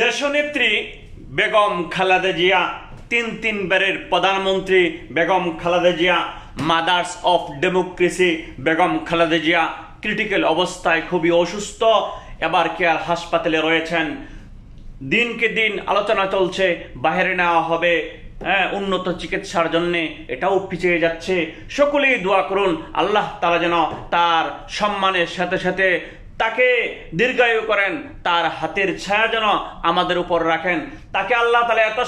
দেশনেত্রী বেগম খালেদা জিয়া তিনবারের প্রধানমন্ত্রী Begum Khaleda Zia mother's of democracy Begum Khaleda Zia critical অবস্থায় খুবই অসুস্থ, এবার কেয়ার হাসপাতালে রয়েছেন। দিনকে দিন আলোচনা চলছে বাইরে নেওয়া হবে উন্নত চিকিৎসার জন্য, এটাও পিছিয়ে যাচ্ছে। সকলেই দোয়া করুন আল্লাহ তাআলা যেন তার সম্মানের সাথে সাথে তাকে দীর্ঘায়ু করেন, তার হাতের ছায়া যেন আমাদের উপর রাখেন। তাকে আল্লাহ তাআলা এত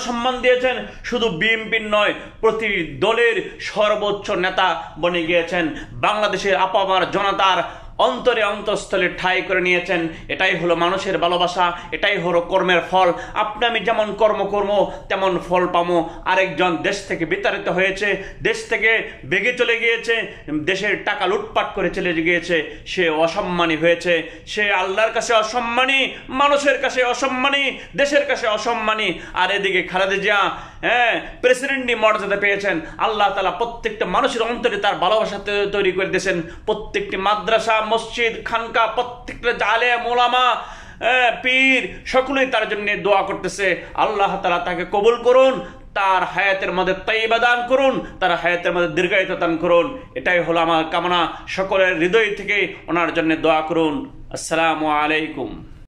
সম্মান দিয়েছেন, শুধু বিএনপির নয়, প্রতি দলের সর্বোচ্চ নেতা বনে গিয়েছেন। বাংলাদেশের আপামার জনতার অন্তরে অন্তঃস্থলে ঠাঁই করে নিয়েছেন। এটাই হলো মানুষের ভালোবাসা, এটাই হলো কর্মের ফল। আপনি আমি যেমন কর্ম করবো তেমন ফল পাবো। আরেকজন দেশ থেকে বিতাড়িত হয়েছে, দেশ থেকে বেগে চলে গিয়েছে, দেশের টাকা লুটপাট করে চলে গিয়েছে, সে অসম্মানী হয়েছে। সে আল্লাহর কাছে অসম্মানী, মানুষের কাছে অসম্মানী, দেশের কাছে অসম্মানী। আর এদিকে খালেদা জিয়া প্রেসিডেন্টই মর্যাদা পেয়েছেন। আল্লাহ তাআলা প্রত্যেকটা মানুষের অন্তরে তার ভালোবাসা তৈরি করে দিয়েছেন। প্রত্যেকটি মাদ্রাসা, মসজিদ, খানকা, প্রত্যেকটা আলেম ওলামা, পীর সকলেই তার জন্য দোয়া করতেছে। আল্লাহ তাআলা তাকে কবুল করুন, তার হায়াতের মধ্যে তাইয়্যিবা দান করুন, তার হায়াতের মধ্যে দীর্ঘায়িত দান করুন। এটাই হলো আমার কামনা। সকলের হৃদয় থেকে ওনার জন্য দোয়া করুন। আসসালামু আলাইকুম।